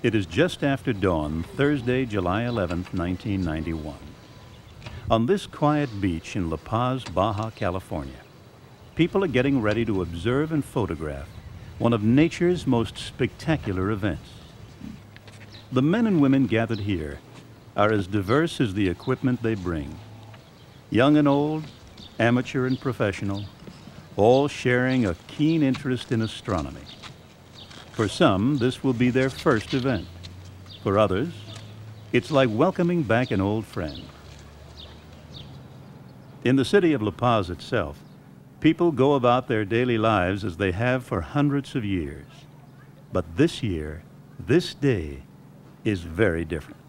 It is just after dawn, Thursday, July 11th, 1991. On this quiet beach in La Paz, Baja California, people are getting ready to observe and photograph one of nature's most spectacular events. The men and women gathered here are as diverse as the equipment they bring. Young and old, amateur and professional, all sharing a keen interest in astronomy. For some, this will be their first event. For others, it's like welcoming back an old friend. In the city of La Paz itself, people go about their daily lives as they have for hundreds of years. But this year, this day, is very different.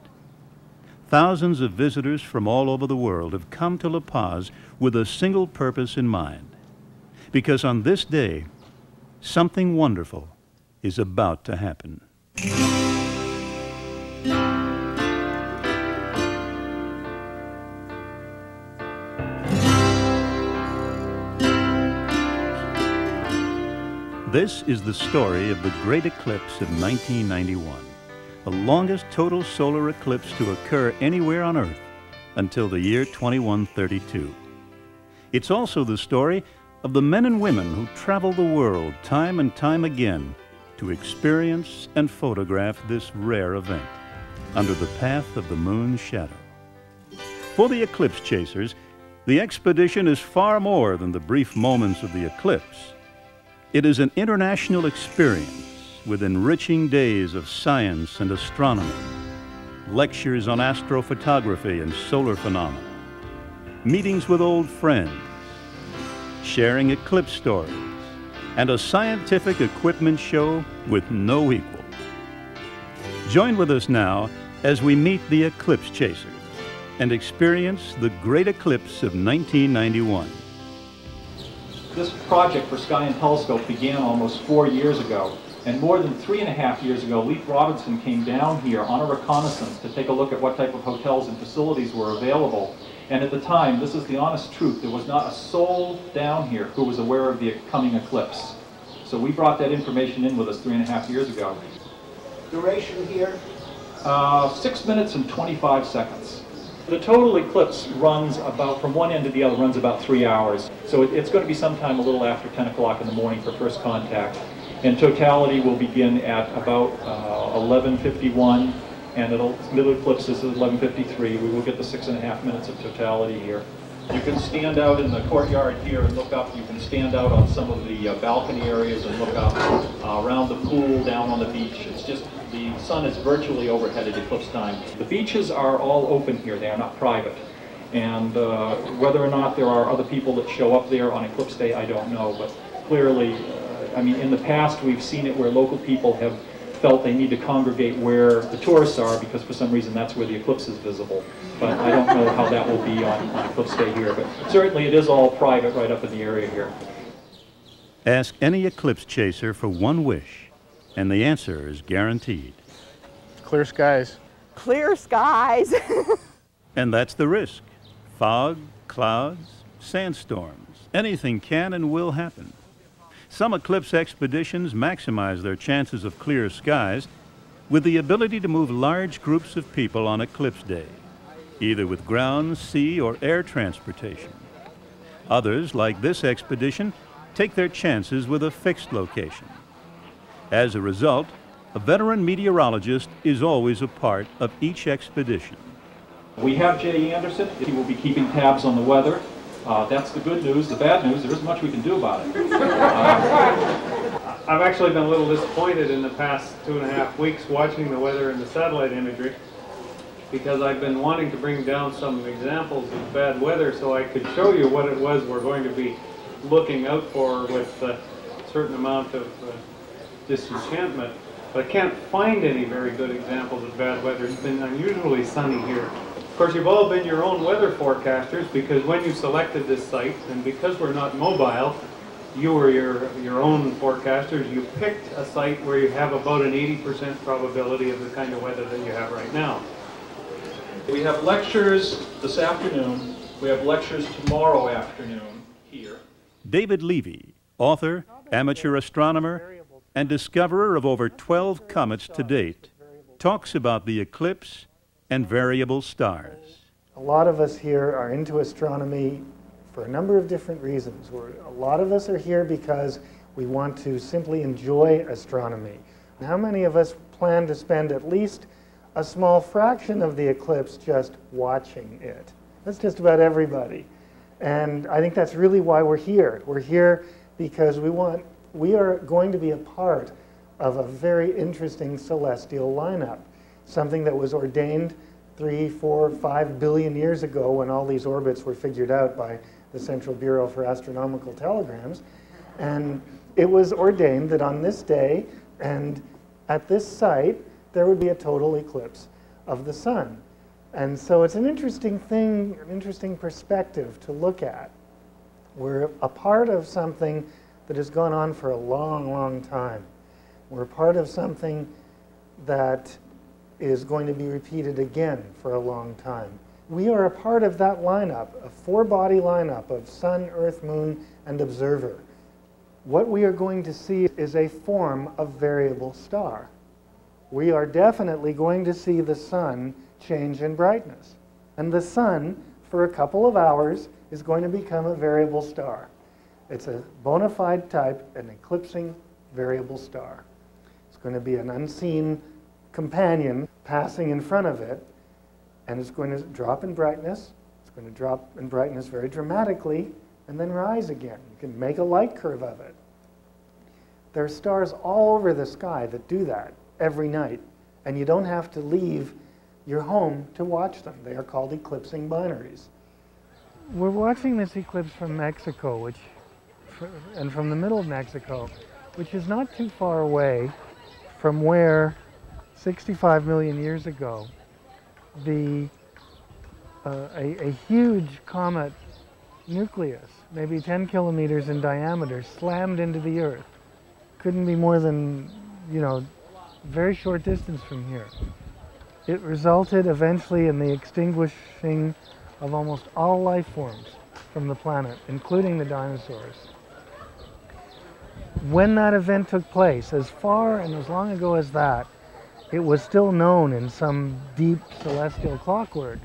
Thousands of visitors from all over the world have come to La Paz with a single purpose in mind. Because on this day, something wonderful is about to happen. This is the story of the Great Eclipse of 1991, the longest total solar eclipse to occur anywhere on Earth until the year 2132. It's also the story of the men and women who travel the world time and time again to experience and photograph this rare event under the path of the moon's shadow. For the eclipse chasers, the expedition is far more than the brief moments of the eclipse. It is an international experience with enriching days of science and astronomy, lectures on astrophotography and solar phenomena, meetings with old friends, sharing eclipse stories, and a scientific equipment show with no equal. Join with us now as we meet the eclipse chasers and experience the Great Eclipse of 1991. This project for Sky and Telescope began almost 4 years ago, and more than 3.5 years ago, Leif Robinson came down here on a reconnaissance to take a look at what type of hotels and facilities were available. And at the time, this is the honest truth, there was not a soul down here who was aware of the coming eclipse. So we brought that information in with us 3.5 years ago. Duration here? 6 minutes and 25 seconds. The total eclipse runs about, from one end to the other, runs about 3 hours. So it's going to be sometime a little after 10 o'clock in the morning for first contact. And totality will begin at about 11:51. And middle eclipse is at 11:53. We will get the 6.5 minutes of totality here. You can stand out in the courtyard here and look up. You can stand out on some of the balcony areas and look up around the pool, down on the beach. It's just, the sun is virtually overhead at eclipse time. The beaches are all open here. They are not private. And whether or not there are other people that show up there on eclipse day, I don't know. But clearly, I mean, in the past, we've seen it where local people have felt they need to congregate where the tourists are because for some reason that's where the eclipse is visible. But I don't know how that will be on eclipse day here, but certainly it is all private right up in the area here. Ask any eclipse chaser for one wish, and the answer is guaranteed. Clear skies. Clear skies. And that's the risk. Fog, clouds, sandstorms, anything can and will happen. Some eclipse expeditions maximize their chances of clear skies with the ability to move large groups of people on eclipse day, either with ground, sea, or air transportation. Others, like this expedition, take their chances with a fixed location. As a result, a veteran meteorologist is always a part of each expedition. We have Jay Anderson. He will be keeping tabs on the weather. That's the good news. The bad news, there isn't much we can do about it. I've actually been a little disappointed in the past 2.5 weeks watching the weather and the satellite imagery, because I've been wanting to bring down some examples of bad weather so I could show you what it was we're going to be looking out for with a certain amount of disenchantment. But I can't find any very good examples of bad weather. It's been unusually sunny here. Of course, you've all been your own weather forecasters, because when you selected this site, and because we're not mobile, you were your own forecasters, you picked a site where you have about an 80% probability of the kind of weather that you have right now. We have lectures this afternoon. We have lectures tomorrow afternoon here. David Levy, author, amateur astronomer, and discoverer of over 12 comets to date, talks about the eclipse and variable stars. A lot of us here are into astronomy for a number of different reasons. A lot of us are here because we want to simply enjoy astronomy. How many of us plan to spend at least a small fraction of the eclipse just watching it? That's just about everybody. And I think that's really why we're here. We're here because we are going to be a part of a very interesting celestial lineup, something that was ordained 3, 4, 5 billion years ago when all these orbits were figured out by the Central Bureau for Astronomical Telegrams. And it was ordained that on this day and at this site, there would be a total eclipse of the sun. And so it's an interesting thing, an interesting perspective to look at. We're a part of something that has gone on for a long, long time. We're a part of something that is going to be repeated again for a long time. We are a part of that lineup, a four-body lineup of Sun, Earth, Moon, and Observer. What we are going to see is a form of variable star. We are definitely going to see the sun change in brightness. And the sun, for a couple of hours, is going to become a variable star. It's a bona fide type, an eclipsing variable star. It's going to be an unseen companion passing in front of it, and it's going to drop in brightness. It's going to drop in brightness very dramatically and then rise again. You can make a light curve of it. There are stars all over the sky that do that every night, and you don't have to leave your home to watch them. They are called eclipsing binaries. We're watching this eclipse from Mexico, and from the middle of Mexico, which is not too far away from where 65 million years ago a huge comet nucleus, maybe 10 kilometers in diameter, slammed into the Earth. Couldn't be more than, very short distance from here. It resulted eventually in the extinguishing of almost all life forms from the planet, including the dinosaurs. When that event took place, as far and as long ago as that, it was still known in some deep celestial clockwork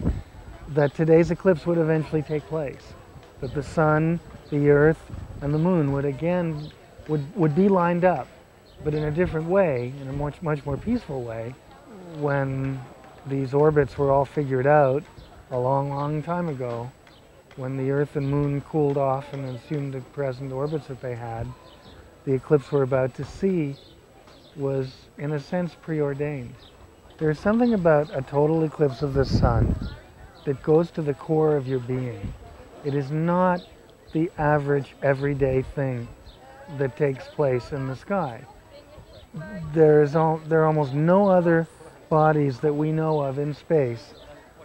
that today's eclipse would eventually take place. That the sun, the earth, and the moon would be lined up, but in a different way, in a much more peaceful way, when these orbits were all figured out a long, long time ago, when the earth and moon cooled off and assumed the present orbits that they had. The eclipse we're about to see was, in a sense, preordained. There's something about a total eclipse of the sun that goes to the core of your being. It is not the average, everyday thing that takes place in the sky. There are almost no other bodies that we know of in space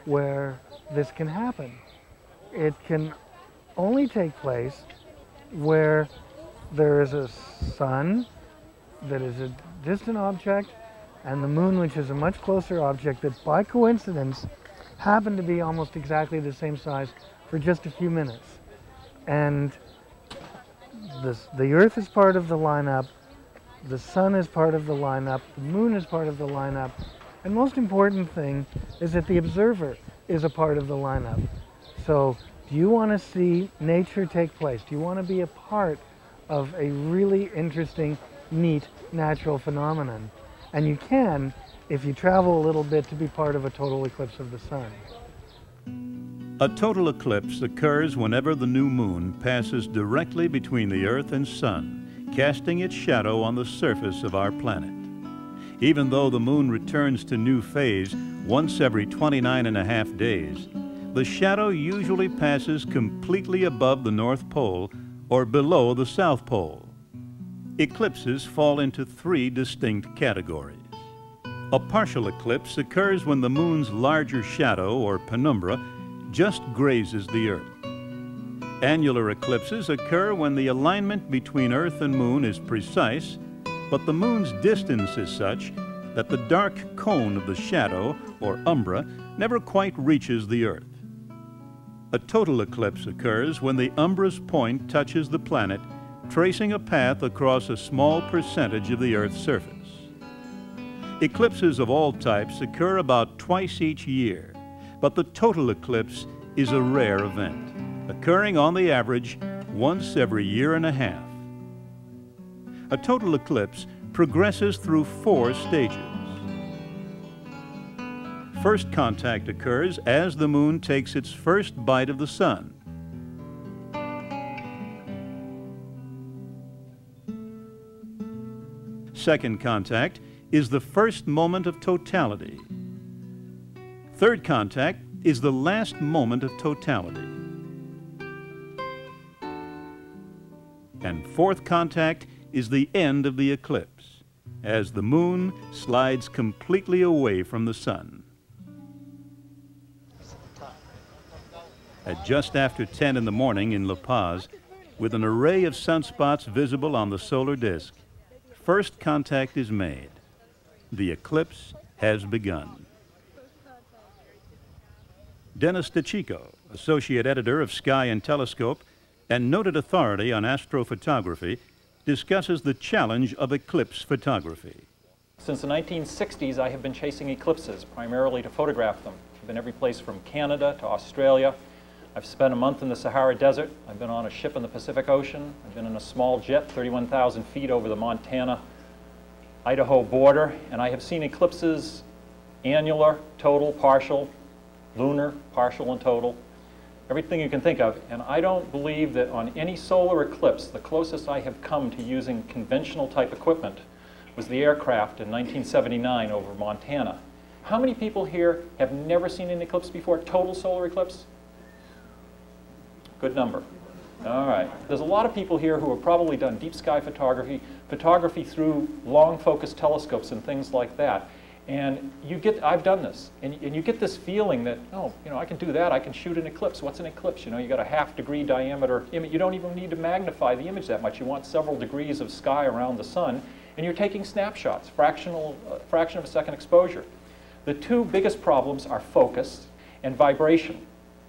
where this can happen. It can only take place where there is a sun that is a distant object and the moon, which is a much closer object, that by coincidence happen to be almost exactly the same size for just a few minutes. And the Earth is part of the lineup, the sun is part of the lineup, the moon is part of the lineup, and most important thing is that the observer is a part of the lineup. So do you want to see nature take place? Do you want to be a part of a really interesting, neat, natural phenomenon? And you can, if you travel a little bit, to be part of a total eclipse of the sun. A total eclipse occurs whenever the new moon passes directly between the Earth and Sun, casting its shadow on the surface of our planet. Even though the moon returns to new phase once every 29.5 days, the shadow usually passes completely above the North Pole or below the South Pole. Eclipses fall into three distinct categories. A partial eclipse occurs when the moon's larger shadow, or penumbra, just grazes the Earth. Annular eclipses occur when the alignment between Earth and Moon is precise, but the Moon's distance is such that the dark cone of the shadow, or umbra, never quite reaches the Earth. A total eclipse occurs when the umbra's point touches the planet, tracing a path across a small percentage of the Earth's surface. Eclipses of all types occur about twice each year, but the total eclipse is a rare event, occurring on the average once every year and a half. A total eclipse progresses through 4 stages. First contact occurs as the moon takes its first bite of the sun. Second contact is the first moment of totality. Third contact is the last moment of totality. And fourth contact is the end of the eclipse, as the moon slides completely away from the sun. At just after 10 in the morning in La Paz, with an array of sunspots visible on the solar disk, first contact is made. The eclipse has begun. Dennis DeChico, associate editor of Sky and Telescope and noted authority on astrophotography, discusses the challenge of eclipse photography. Since the 1960s, I have been chasing eclipses, primarily to photograph them. I've been every place from Canada to Australia. I've spent a month in the Sahara Desert. I've been on a ship in the Pacific Ocean. I've been in a small jet 31,000 feet over the Montana-Idaho border, and I have seen eclipses annular, total, partial, lunar, partial and total, everything you can think of. And I don't believe that on any solar eclipse, the closest I have come to using conventional type equipment was the aircraft in 1979 over Montana. How many people here have never seen an eclipse before, total solar eclipse? Good number. All right. There's a lot of people here who have probably done deep sky photography, photography through long focus telescopes and things like that. And you get, I've done this, and you get this feeling that, oh, you know, I can do that, I can shoot an eclipse. What's an eclipse? You know, you got a half-degree diameter image. You don't even need to magnify the image that much. You want several degrees of sky around the sun, and you're taking snapshots, fraction of a second exposure. The two biggest problems are focus and vibration.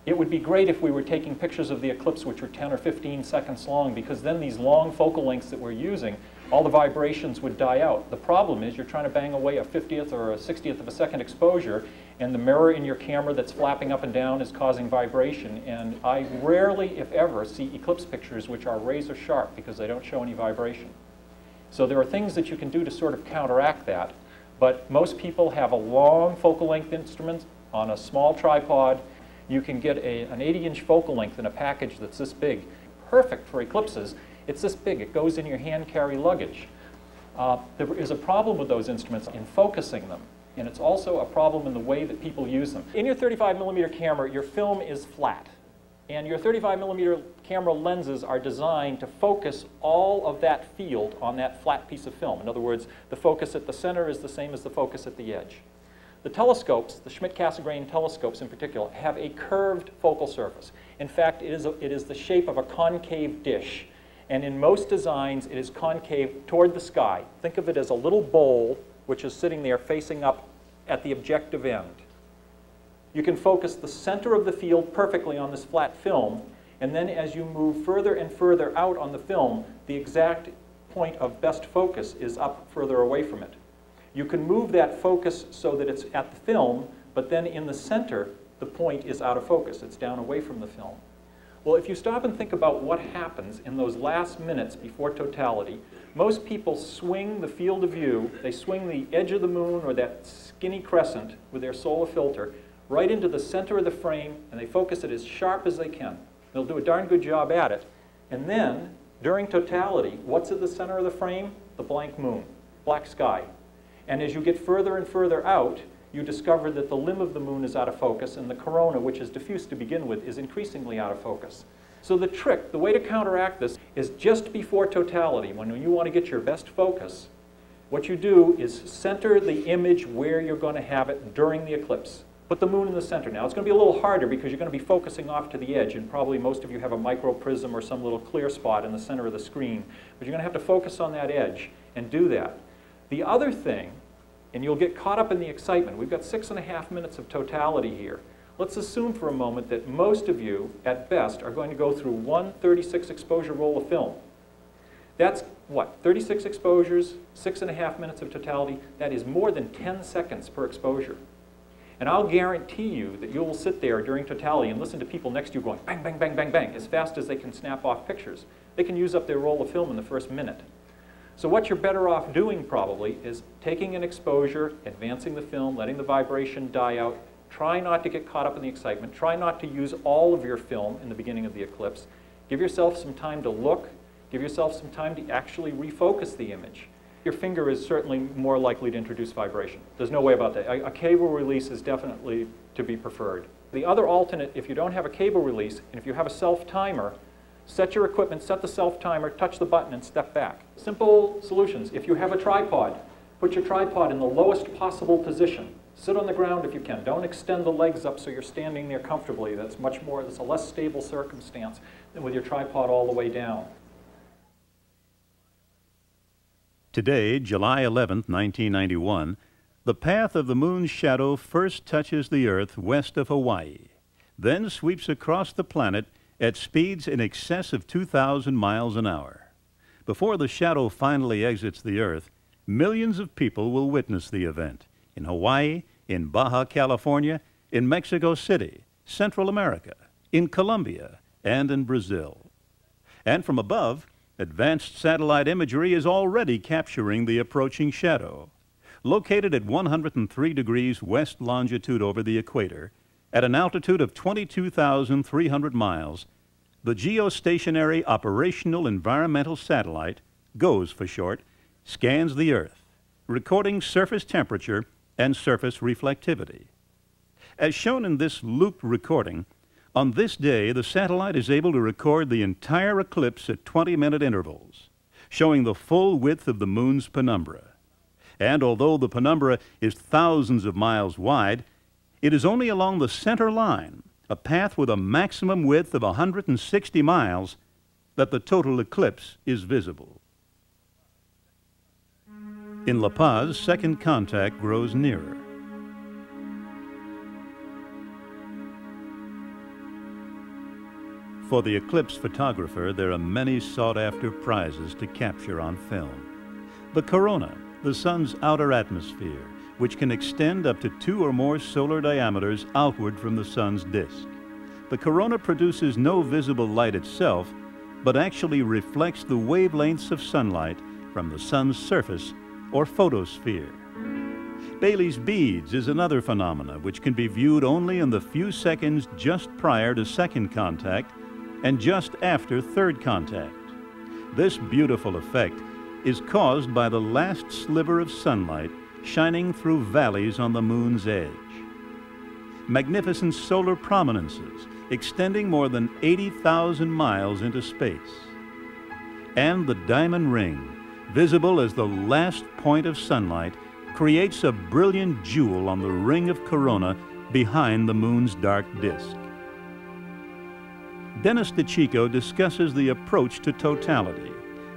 It would be great if we were taking pictures of the eclipse which were 10 or 15 seconds long, because then these long focal lengths that we're using, all the vibrations would die out. The problem is you're trying to bang away a 50th or a 60th of a second exposure, and the mirror in your camera that's flapping up and down is causing vibration. And I rarely, if ever, see eclipse pictures which are razor sharp because they don't show any vibration. So there are things that you can do to sort of counteract that, but most people have a long focal length instrument on a small tripod. You can get an 80-inch focal length in a package that's this big. Perfect for eclipses. It's this big. It goes in your hand-carry luggage. There is a problem with those instruments in focusing them, and it's also a problem in the way that people use them. In your 35mm camera, your film is flat, and your 35mm camera lenses are designed to focus all of that field on that flat piece of film. In other words, the focus at the center is the same as the focus at the edge. The telescopes, the Schmidt-Cassegrain telescopes in particular, have a curved focal surface. In fact, it is the shape of a concave dish. And in most designs, it is concave toward the sky. Think of it as a little bowl which is sitting there facing up at the objective end. You can focus the center of the field perfectly on this flat film, and then as you move further and further out on the film, the exact point of best focus is up further away from it. You can move that focus so that it's at the film, but then in the center, the point is out of focus. It's down away from the film. Well, if you stop and think about what happens in those last minutes before totality, most people swing the field of view, they swing the edge of the moon or that skinny crescent with their solar filter right into the center of the frame, and they focus it as sharp as they can. They'll do a darn good job at it. And then, during totality, what's at the center of the frame? The blank moon, black sky. And as you get further and further out, you discover that the limb of the moon is out of focus, and the corona, which is diffuse to begin with, is increasingly out of focus. So the trick, the way to counteract this is just before totality, when you want to get your best focus, what you do is center the image where you're going to have it during the eclipse. Put the moon in the center. Now, it's going to be a little harder because you're going to be focusing off to the edge, and probably most of you have a microprism or some little clear spot in the center of the screen. But you're going to have to focus on that edge and do that. The other thing, and you'll get caught up in the excitement, we've got 6.5 minutes of totality here. Let's assume for a moment that most of you, at best, are going to go through one 36 exposure roll of film. That's what, 36 exposures, 6.5 minutes of totality? That is more than 10 seconds per exposure. And I'll guarantee you that you will sit there during totality and listen to people next to you going bang, bang, bang, bang, bang, as fast as they can snap off pictures. They can use up their roll of film in the first minute. So what you're better off doing probably is taking an exposure, advancing the film, letting the vibration die out. Try not to get caught up in the excitement. Try not to use all of your film in the beginning of the eclipse. Give yourself some time to look. Give yourself some time to actually refocus the image. Your finger is certainly more likely to introduce vibration. There's no way about that. A cable release is definitely to be preferred. The other alternate, if you don't have a cable release, and if you have a self-timer, set your equipment, set the self-timer, touch the button, and step back. Simple solutions. If you have a tripod, put your tripod in the lowest possible position. Sit on the ground if you can. Don't extend the legs up so you're standing there comfortably. That's a less stable circumstance than with your tripod all the way down. Today, July 11th, 1991, the path of the moon's shadow first touches the Earth west of Hawaii, then sweeps across the planet at speeds in excess of 2,000 miles an hour. Before the shadow finally exits the Earth, millions of people will witness the event in Hawaii, in Baja California, in Mexico City, Central America, in Colombia, and in Brazil. And from above, advanced satellite imagery is already capturing the approaching shadow. Located at 103 degrees west longitude over the equator, at an altitude of 22,300 miles, the Geostationary Operational Environmental Satellite, GOES for short, scans the Earth, recording surface temperature and surface reflectivity. As shown in this looped recording, on this day, the satellite is able to record the entire eclipse at 20-minute intervals, showing the full width of the moon's penumbra. And although the penumbra is thousands of miles wide, it is only along the center line, a path with a maximum width of 160 miles, that the total eclipse is visible. In La Paz, second contact grows nearer. For the eclipse photographer, there are many sought-after prizes to capture on film. The corona, the sun's outer atmosphere, which can extend up to 2 or more solar diameters outward from the sun's disk. The corona produces no visible light itself, but actually reflects the wavelengths of sunlight from the sun's surface or photosphere. Baily's beads is another phenomena which can be viewed only in the few seconds just prior to second contact and just after third contact. This beautiful effect is caused by the last sliver of sunlight shining through valleys on the moon's edge. Magnificent solar prominences extending more than 80,000 miles into space. And the diamond ring, visible as the last point of sunlight, creates a brilliant jewel on the ring of corona behind the moon's dark disk. Dennis DeChico discusses the approach to totality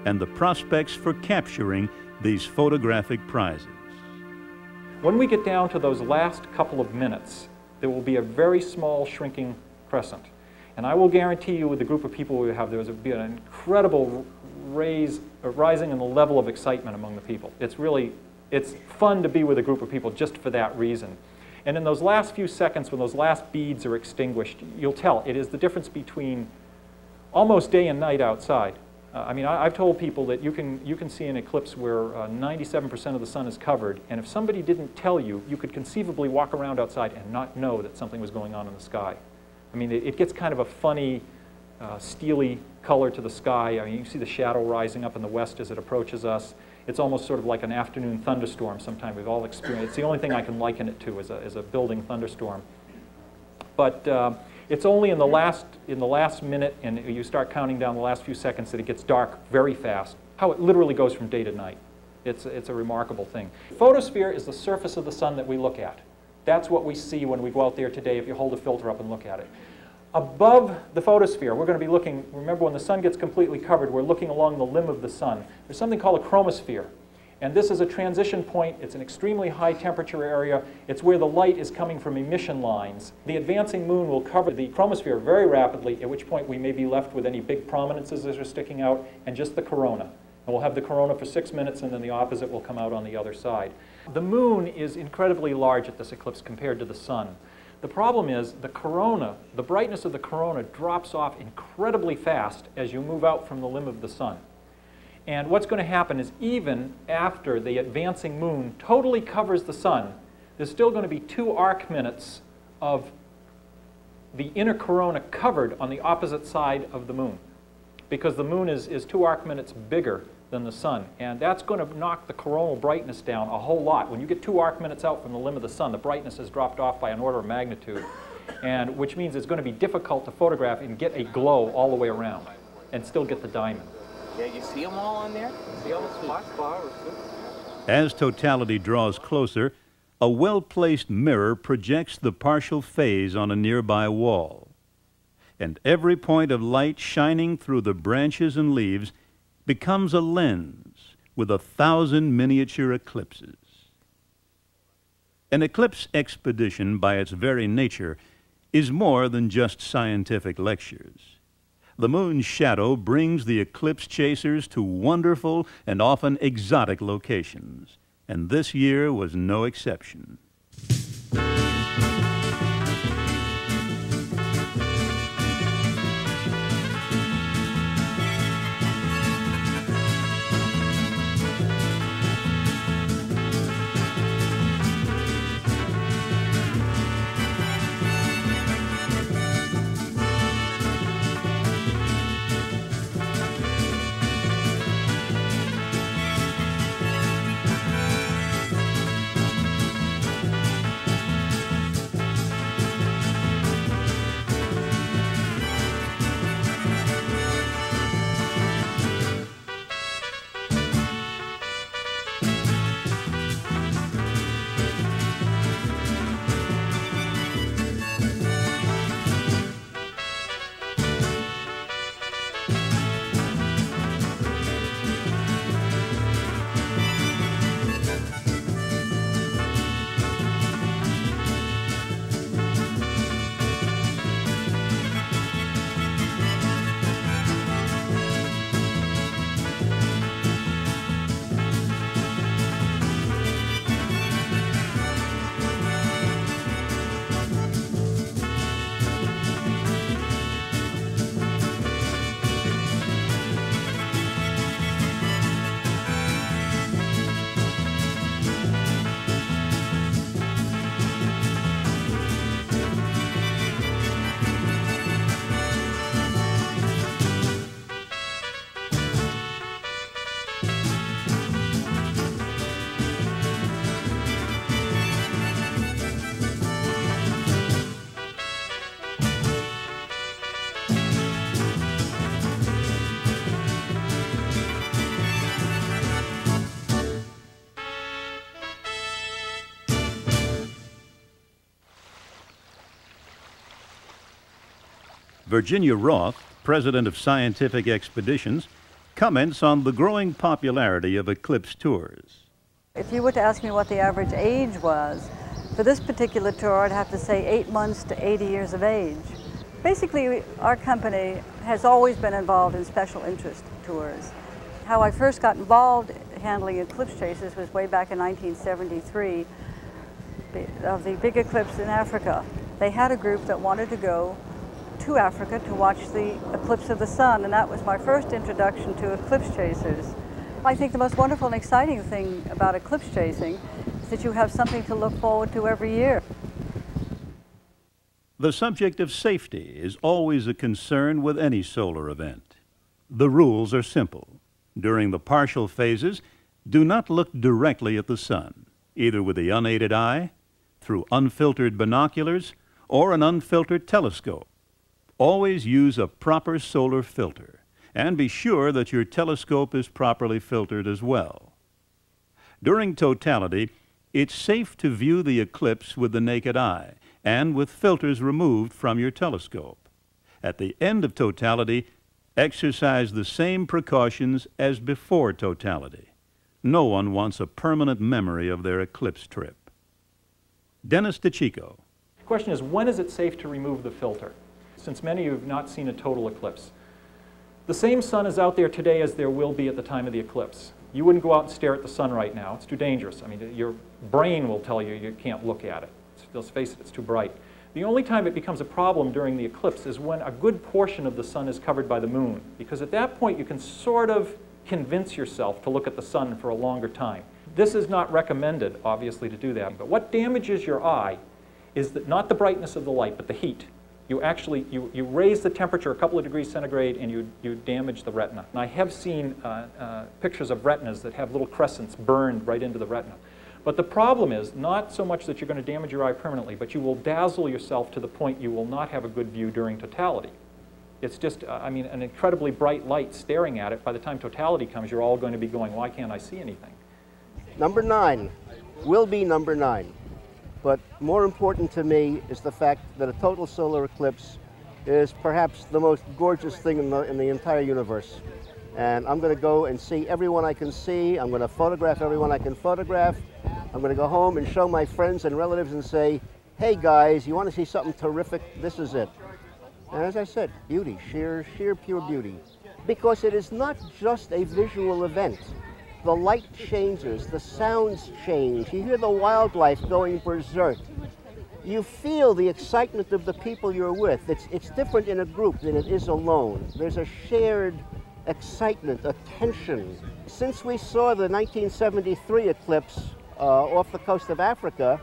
and the prospects for capturing these photographic prizes. When we get down to those last couple of minutes, there will be a very small shrinking crescent. And I will guarantee you with the group of people we have, there will be an incredible rising in the level of excitement among the people. It's fun to be with a group of people just for that reason. And in those last few seconds, when those last beads are extinguished, you'll tell it is the difference between almost day and night outside. I mean, I've told people that you can see an eclipse where 97% of the sun is covered, and if somebody didn't tell you, you could conceivably walk around outside and not know that something was going on in the sky. I mean, it gets kind of a funny, steely color to the sky. I mean, you see the shadow rising up in the west as it approaches us. It's almost sort of like an afternoon thunderstorm sometime we've all experienced. It's the only thing I can liken it to as a building thunderstorm. But It's only in the last minute, and you start counting down the last few seconds, that it gets dark very fast. How it literally goes from day to night. It's a remarkable thing. Photosphere is the surface of the sun that we look at. That's what we see when we go out there today if you hold a filter up and look at it. Above the photosphere, we're going to be looking, remember when the sun gets completely covered, we're looking along the limb of the sun. There's something called a chromosphere. And this is a transition point. It's an extremely high temperature area. It's where the light is coming from emission lines. The advancing moon will cover the chromosphere very rapidly, at which point we may be left with any big prominences that are sticking out, and just the corona. And we'll have the corona for 6 minutes, and then the opposite will come out on the other side. The moon is incredibly large at this eclipse compared to the sun. The problem is the corona, the brightness of the corona drops off incredibly fast as you move out from the limb of the sun. And what's going to happen is even after the advancing moon totally covers the sun, there's still going to be 2 arc minutes of the inner corona covered on the opposite side of the moon, because the moon is 2 arc minutes bigger than the sun, and that's going to knock the coronal brightness down a whole lot. When you get 2 arc minutes out from the limb of the sun, the brightness has dropped off by an order of magnitude, and which means it's going to be difficult to photograph and get a glow all the way around and still get the diamond. Yeah, you see them all on there? See all the spots? As totality draws closer, a well-placed mirror projects the partial phase on a nearby wall. And every point of light shining through the branches and leaves becomes a lens with 1,000 miniature eclipses. An eclipse expedition, by its very nature, is more than just scientific lectures. The moon's shadow brings the eclipse chasers to wonderful and often exotic locations, and this year was no exception. Virginia Roth, president of Scientific Expeditions, comments on the growing popularity of eclipse tours. If you were to ask me what the average age was, for this particular tour, I'd have to say 8 months to 80 years of age. Basically, our company has always been involved in special interest tours. How I first got involved handling eclipse chasers was way back in 1973, of the big eclipse in Africa. They had a group that wanted to go to Africa to watch the eclipse of the sun, and that was my first introduction to eclipse chasers. I think the most wonderful and exciting thing about eclipse chasing is that you have something to look forward to every year. The subject of safety is always a concern with any solar event. The rules are simple. During the partial phases, do not look directly at the sun, either with the unaided eye, through unfiltered binoculars, or an unfiltered telescope. Always use a proper solar filter, and be sure that your telescope is properly filtered as well. During totality, it's safe to view the eclipse with the naked eye and with filters removed from your telescope. At the end of totality, exercise the same precautions as before totality. No one wants a permanent memory of their eclipse trip. Dennis DeChico. The question is, when is it safe to remove the filter? Since many of you have not seen a total eclipse. The same sun is out there today as there will be at the time of the eclipse. You wouldn't go out and stare at the sun right now. It's too dangerous. I mean, your brain will tell you you can't look at it. Let's face it, it's too bright. The only time it becomes a problem during the eclipse is when a good portion of the sun is covered by the moon, because at that point you can sort of convince yourself to look at the sun for a longer time. This is not recommended, obviously, to do that. But what damages your eye is that not the brightness of the light, but the heat. You actually, you raise the temperature a couple of degrees centigrade and you damage the retina. And I have seen pictures of retinas that have little crescents burned right into the retina. But the problem is not so much that you're going to damage your eye permanently, but you will dazzle yourself to the point you will not have a good view during totality. It's just, I mean, an incredibly bright light staring at it. By the time totality comes, you're all going to be going, why can't I see anything? Number 9 will be number 9. But more important to me is the fact that a total solar eclipse is perhaps the most gorgeous thing in the entire universe. And I'm going to go and see everyone I can see. I'm going to photograph everyone I can photograph. I'm going to go home and show my friends and relatives and say, hey guys, you want to see something terrific? This is it. And as I said, beauty, sheer pure beauty. Because it is not just a visual event. The light changes, the sounds change. You hear the wildlife going berserk. You feel the excitement of the people you're with. It's different in a group than it is alone. There's a shared excitement, a tension. Since we saw the 1973 eclipse off the coast of Africa,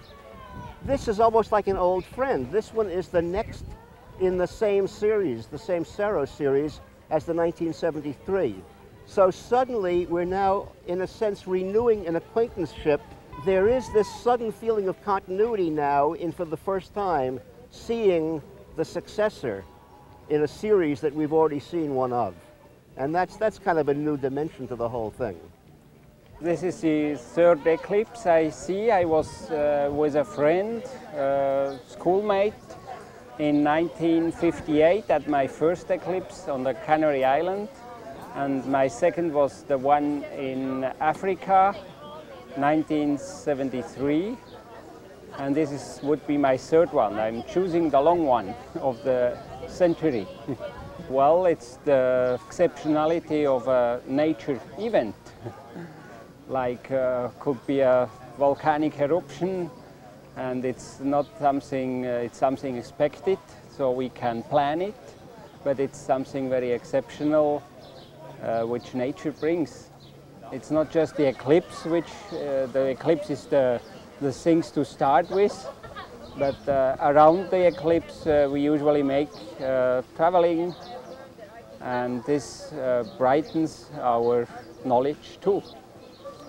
this is almost like an old friend. This one is the next in the same series, the same Sero series as the 1973. So suddenly we're now, in a sense, renewing an acquaintanceship. There is this sudden feeling of continuity now in, for the first time, seeing the successor in a series that we've already seen one of. And that's kind of a new dimension to the whole thing. This is the third eclipse I see. I was with a friend, schoolmate, in 1958 at my first eclipse on the Canary Island. And my second was the one in Africa, 1973. And this would be my third one. I'm choosing the long one of the century. Well, it's the exceptionality of a nature event. Like could be a volcanic eruption, and it's not something, it's something expected, so we can plan it, but it's something very exceptional which nature brings. It's not just the eclipse, which the eclipse is the things to start with, but around the eclipse we usually make traveling, and this brightens our knowledge too.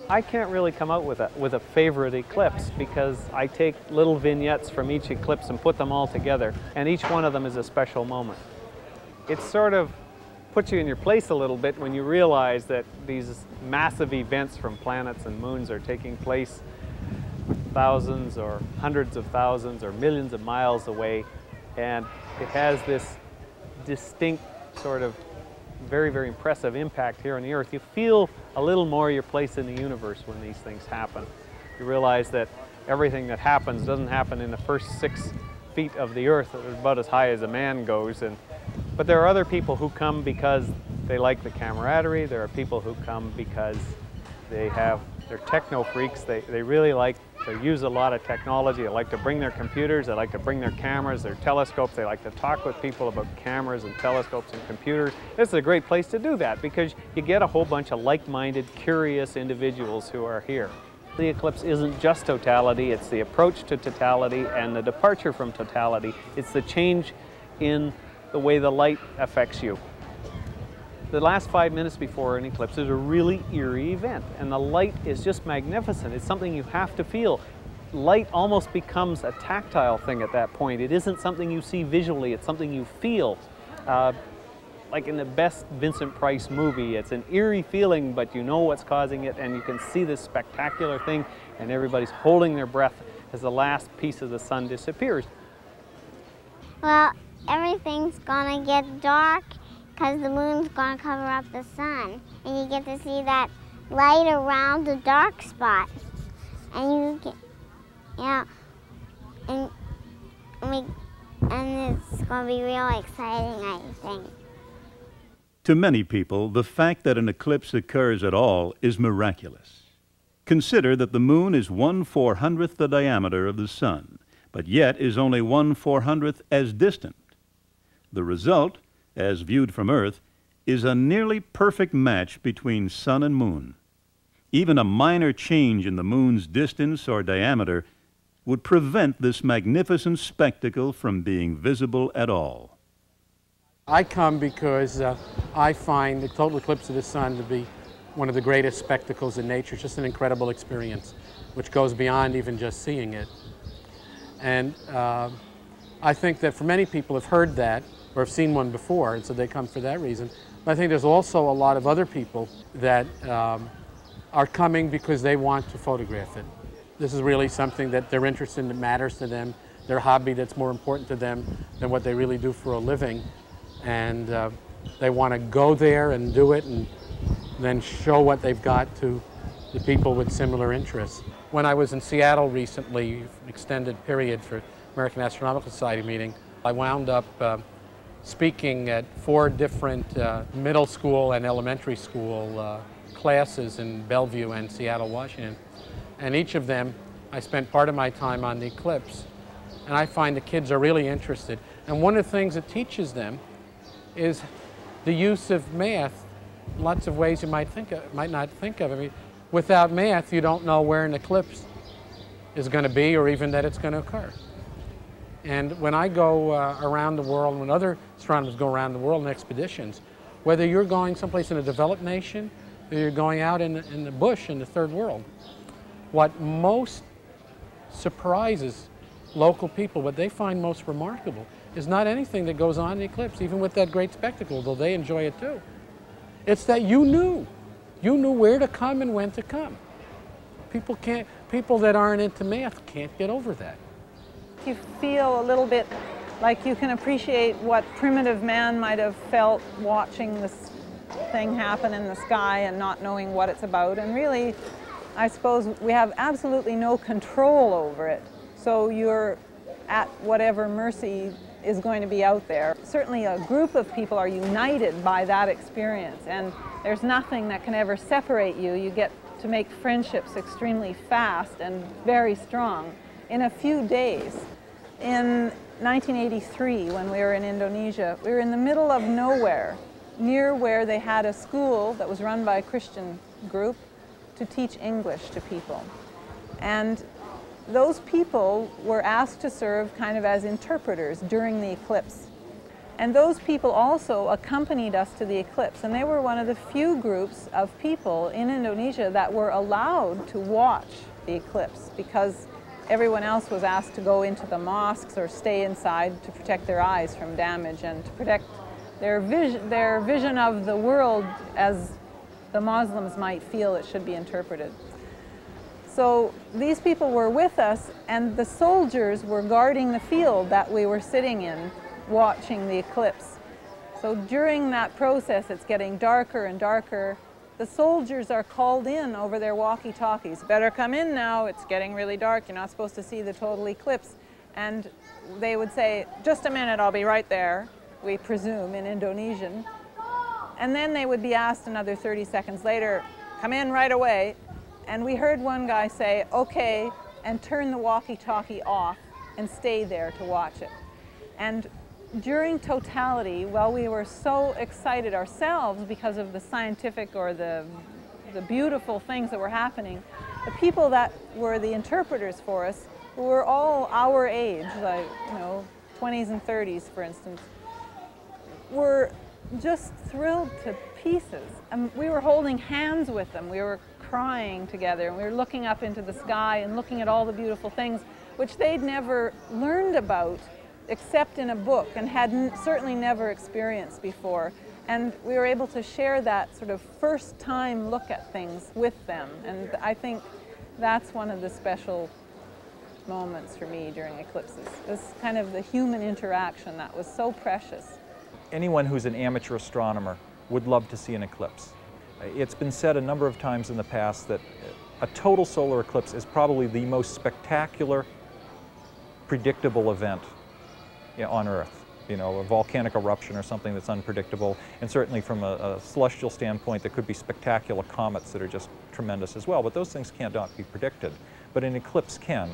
I can't really come out with a favorite eclipse because I take little vignettes from each eclipse and put them all together, and each one of them is a special moment. It sort of puts you in your place a little bit when you realize that these massive events from planets and moons are taking place thousands or hundreds of thousands or millions of miles away, and it has this distinct sort of very, very impressive impact here on the Earth. You feel a little more your place in the universe when these things happen. You realize that everything that happens doesn't happen in the first 6 feet of the Earth, about as high as a man goes. But there are other people who come because they like the camaraderie. There are people who come because they're techno freaks. They really like to use a lot of technology. They like to bring their computers, they like to bring their cameras, their telescopes. They like to talk with people about cameras and telescopes and computers. This is a great place to do that because you get a whole bunch of like-minded, curious individuals who are here. The eclipse isn't just totality, it's the approach to totality and the departure from totality. It's the change in the way the light affects you. The last 5 minutes before an eclipse is a really eerie event, and the light is just magnificent. It's something you have to feel. Light almost becomes a tactile thing at that point. It isn't something you see visually, it's something you feel. like in the best Vincent Price movie. It's an eerie feeling, but you know what's causing it, and you can see this spectacular thing, and everybody's holding their breath as the last piece of the sun disappears. Well, everything's gonna get dark because the moon's gonna cover up the sun, and you get to see that light around the dark spot, and you get, yeah, and it's gonna be real exciting, I think. To many people, the fact that an eclipse occurs at all is miraculous. Consider that the moon is 1/400th the diameter of the sun, but yet is only 1/400th as distant. The result, as viewed from Earth, is a nearly perfect match between sun and moon. Even a minor change in the moon's distance or diameter would prevent this magnificent spectacle from being visible at all. I come because I find the total eclipse of the sun to be one of the greatest spectacles in nature. It's just an incredible experience, which goes beyond even just seeing it. And I think that for many people have heard that or have seen one before, and so they come for that reason. But I think there's also a lot of other people that are coming because they want to photograph it. This is really something that they're interested in, that matters to them, their hobby that's more important to them than what they really do for a living. And they want to go there and do it and then show what they've got to the people with similar interests. When I was in Seattle recently, an extended period for American Astronomical Society meeting, I wound up speaking at 4 different middle school and elementary school classes in Bellevue and Seattle, Washington. And each of them, I spent part of my time on the eclipse. And I find the kids are really interested. And one of the things it teaches them is the use of math. Lots of ways you might not think of. I mean, without math, you don't know where an eclipse is going to be or even that it's going to occur. And when I go around the world, when other astronomers go around the world in expeditions, whether you're going someplace in a developed nation or you're going out in the bush in the third world, what most surprises local people, what they find most remarkable, is not anything that goes on in the eclipse, even with that great spectacle, though they enjoy it too. It's that you knew where to come and when to come. People that aren't into math can't get over that. You feel a little bit like you can appreciate what primitive man might have felt watching this thing happen in the sky and not knowing what it's about. And really, I suppose we have absolutely no control over it. So you're at whatever mercy is going to be out there. Certainly a group of people are united by that experience, and there's nothing that can ever separate you. You get to make friendships extremely fast and very strong in a few days. In 1983, when we were in Indonesia, we were in the middle of nowhere, near where they had a school that was run by a Christian group to teach English to people. And those people were asked to serve kind of as interpreters during the eclipse. And those people also accompanied us to the eclipse. And they were one of the few groups of people in Indonesia that were allowed to watch the eclipse, because everyone else was asked to go into the mosques or stay inside to protect their eyes from damage and to protect their vision of the world as the Muslims might feel it should be interpreted. So these people were with us, and the soldiers were guarding the field that we were sitting in watching the eclipse. So during that process, it's getting darker and darker. The soldiers are called in over their walkie-talkies. Better come in now, it's getting really dark, you're not supposed to see the total eclipse. And they would say, just a minute, I'll be right there, we presume in Indonesian. And then they would be asked another 30 seconds later, come in right away. And we heard one guy say, okay, and turn the walkie-talkie off and stay there to watch it. And during totality, while we were so excited ourselves because of the scientific or the beautiful things that were happening, the people that were the interpreters for us, who were all our age, like, 20s and 30s, for instance, were just thrilled to pieces. And we were holding hands with them. We were crying together, and we were looking up into the sky and looking at all the beautiful things which they'd never learned about except in a book and had certainly never experienced before. And we were able to share that sort of first-time look at things with them. And I think that's one of the special moments for me during eclipses. This kind of the human interaction that was so precious. Anyone who's an amateur astronomer would love to see an eclipse. It's been said a number of times in the past that a total solar eclipse is probably the most spectacular, predictable event on Earth. You know, a volcanic eruption or something that's unpredictable, and certainly from a celestial standpoint, there could be spectacular comets that are just tremendous as well, but those things cannot be predicted. But an eclipse can.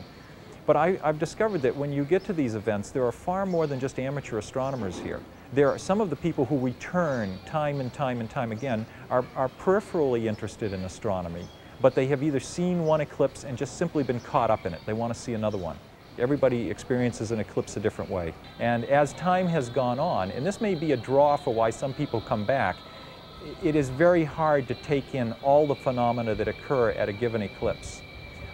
But I've discovered that when you get to these events, there are far more than just amateur astronomers here. There are some of the people who return time and time and time again are peripherally interested in astronomy, but they have either seen one eclipse and just simply been caught up in it. They want to see another one. Everybody experiences an eclipse a different way. And as time has gone on, and this may be a draw for why some people come back, it is very hard to take in all the phenomena that occur at a given eclipse.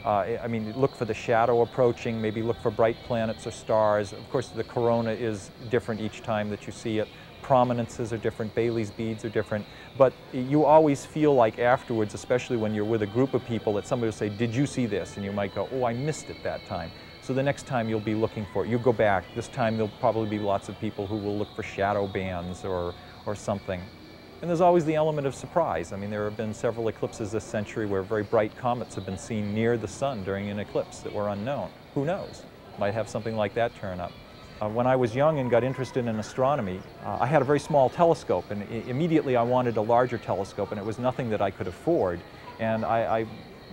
I mean, look for the shadow approaching, maybe look for bright planets or stars. Of course, the corona is different each time that you see it. Prominences are different, Bailey's beads are different. But you always feel like afterwards, especially when you're with a group of people, that somebody will say, "Did you see this?" And you might go, "Oh, I missed it that time." So the next time you'll be looking for it. You go back. This time there'll probably be lots of people who will look for shadow bands or something. And there's always the element of surprise. I mean, there have been several eclipses this century where very bright comets have been seen near the sun during an eclipse that were unknown. Who knows? Might have something like that turn up. When I was young and got interested in astronomy, I had a very small telescope, and immediately I wanted a larger telescope, and it was nothing that I could afford. And I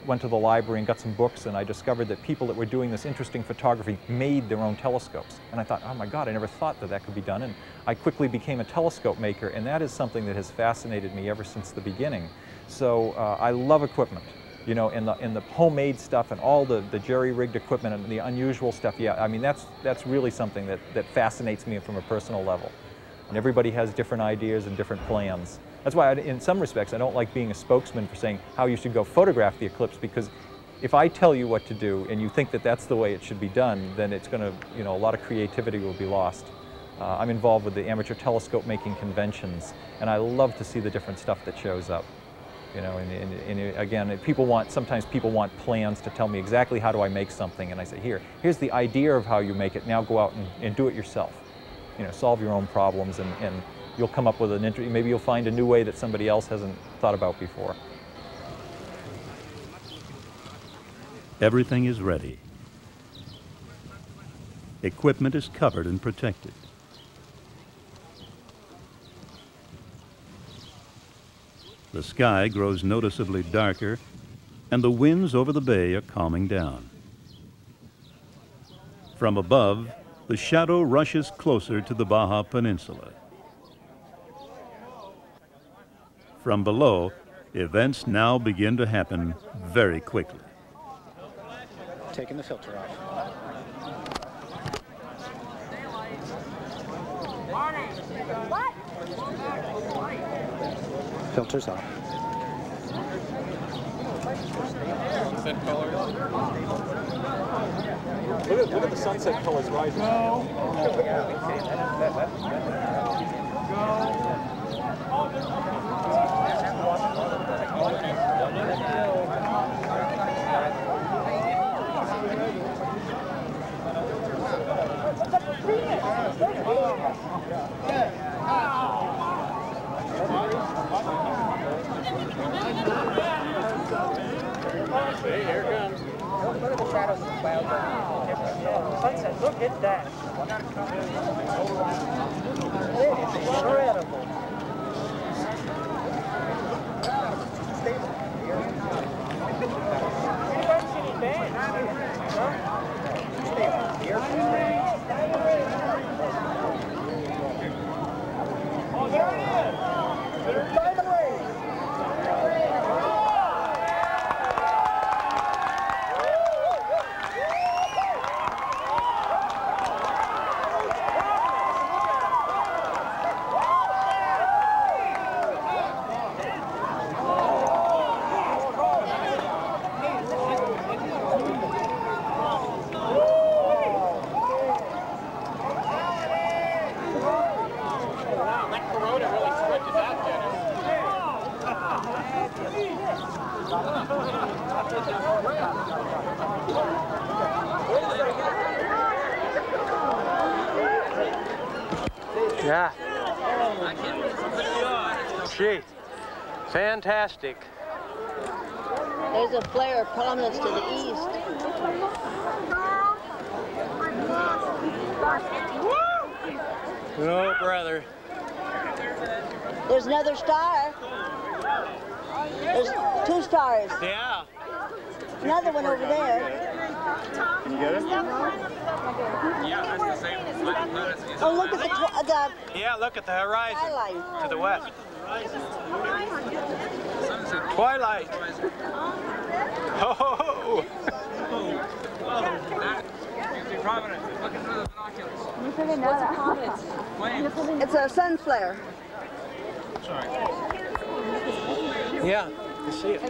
went to the library and got some books, and I discovered that people that were doing this interesting photography made their own telescopes. And I thought, oh my God, I never thought that that could be done. And I quickly became a telescope maker, and that is something that has fascinated me ever since the beginning. So I love equipment, you know, and the homemade stuff and all the jerry-rigged equipment and the unusual stuff. Yeah, I mean, that's really something that fascinates me from a personal level. And everybody has different ideas and different plans. That's why, in some respects, I don't like being a spokesman for saying how you should go photograph the eclipse, because if I tell you what to do and you think that that's the way it should be done, then it's going to, you know, a lot of creativity will be lost. I'm involved with the amateur telescope making conventions, and I love to see the different stuff that shows up. You know, and again, sometimes people want plans to tell me exactly how do I make something, and I say, here's the idea of how you make it, now go out and do it yourself. You know, solve your own problems, and you'll come up with maybe you'll find a new way that somebody else hasn't thought about before. Everything is ready. Equipment is covered and protected. The sky grows noticeably darker, and the winds over the bay are calming down. From above, the shadow rushes closer to the Baja Peninsula. From below, events now begin to happen very quickly. Taking the filter off. What? Filters off. Sunset colors. Look at the sunset colors rising. Hey, here it comes. Look at the shadows of the clouds. Sunset, look at that. It is incredible. You don't see any bands. Stay up here. Oh, there it is. There's diamond rays. Yeah. Gee, fantastic. There's a flare of prominence to the east. Oh, brother. There's another star. There's 2 stars. Yeah. Another one over there. Can you get it? Yeah, that's the same. Oh, look at the yeah, look at the horizon skyline. to the west. Twilight. Oh! It's a sun flare. Yeah, you see it.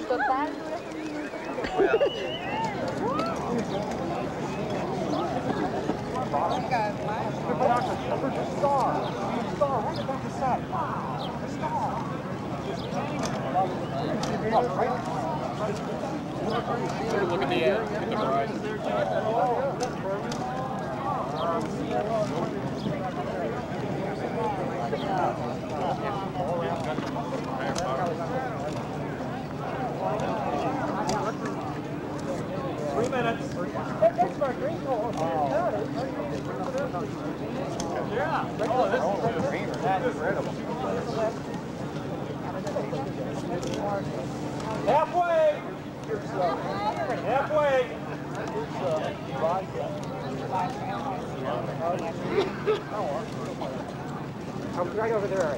Look at the horizon. 3 minutes. That's my green call. Yeah. Oh, this is incredible. Halfway. Halfway. Come right over there.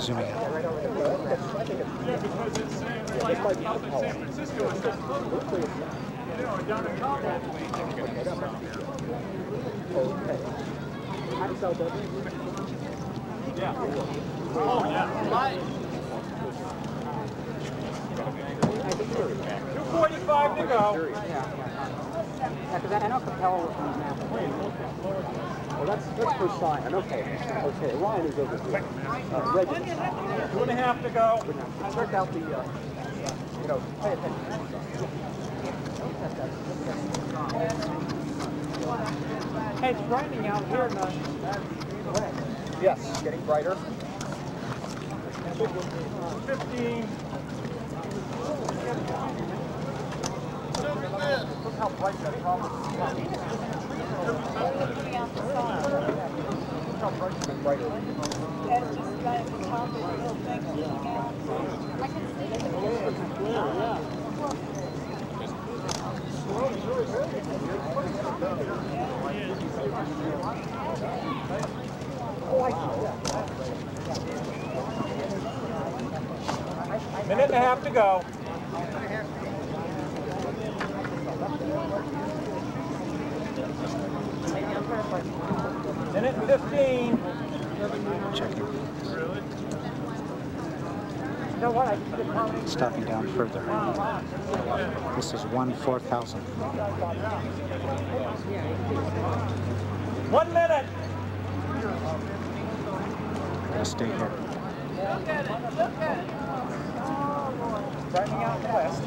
Zooming out. Yeah, because it's like out in San Francisco, it's just down in Colorado. Yeah. Oh, yeah. 2:45 to go. Yeah, because I know Capella was on the map. Well, that's for Simon. Okay. Ryan is over here. Reggie. 2.5 to go. Check out the, pay attention. Hey, it's brightening out here in the... Yes, getting brighter. 15. Look how bright that problem is. Look how bright and brighter. Minute and a half to go. Minute and 15. Checking. You know what? Stopping down further. This is 1/4000. 1 minute. Gotta stay here. Look at it. Look at it. Brightening out west.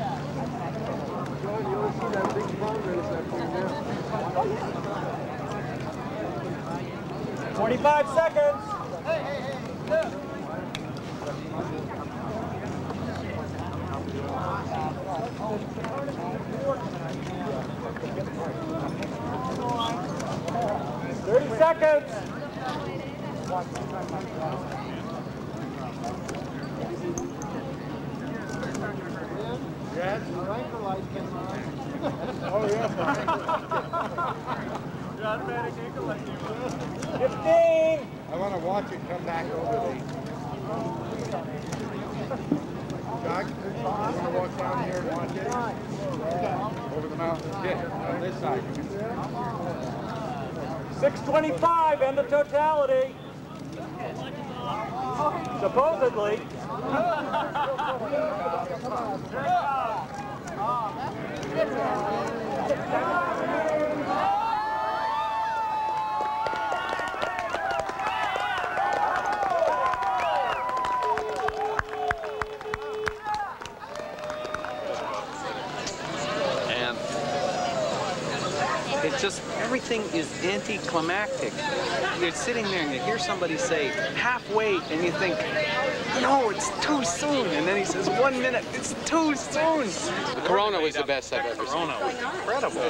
John, you want to see that big progress that came down? 45 seconds. Hey, look. Seconds. Yes. Oh yeah. 15. I want to watch it come back over the. Doug, you want to walk down here and watch it? Over the mountain. Yeah, on this side. 6:25, end of totality. Supposedly. It's just, everything is anticlimactic. You're sitting there and you hear somebody say, halfway, and you think, no, it's too soon. And then he says, 1 minute, it's too soon. The Corona was the best I've ever seen. Corona was incredible.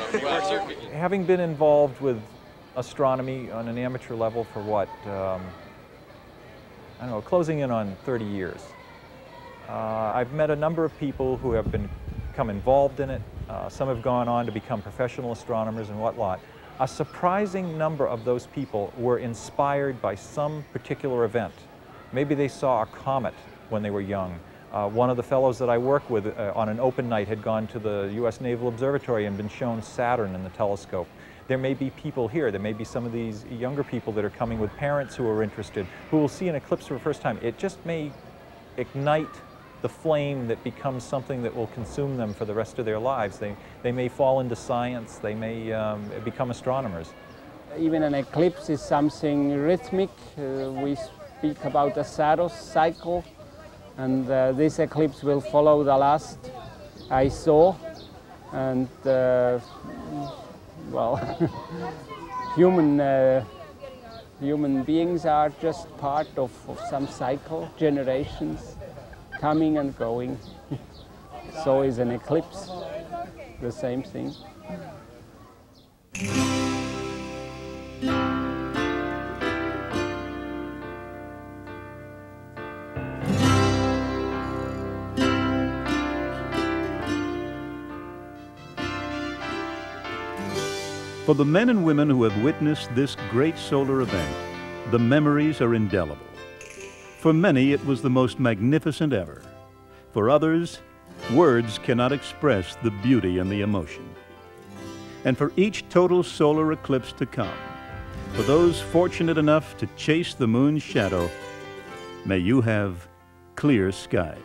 Having been involved with astronomy on an amateur level for what, I don't know, closing in on 30 years. I've met a number of people who have become involved in it. Some have gone on to become professional astronomers and whatnot. A surprising number of those people were inspired by some particular event. Maybe they saw a comet when they were young. One of the fellows that I work with on an open night had gone to the U.S. Naval Observatory and been shown Saturn in the telescope. There may be people here, there may be some of these younger people that are coming with parents who are interested, who will see an eclipse for the first time. It just may ignite the flame that becomes something that will consume them for the rest of their lives. They may fall into science, they may become astronomers. Even an eclipse is something rhythmic. We speak about a Saros cycle, and this eclipse will follow the last I saw. And well, human beings are just part of some cycle, generations coming and going. So is an eclipse, the same thing. For the men and women who have witnessed this great solar event, the memories are indelible. For many, it was the most magnificent ever. For others, words cannot express the beauty and the emotion. And for each total solar eclipse to come, for those fortunate enough to chase the moon's shadow, may you have clear skies.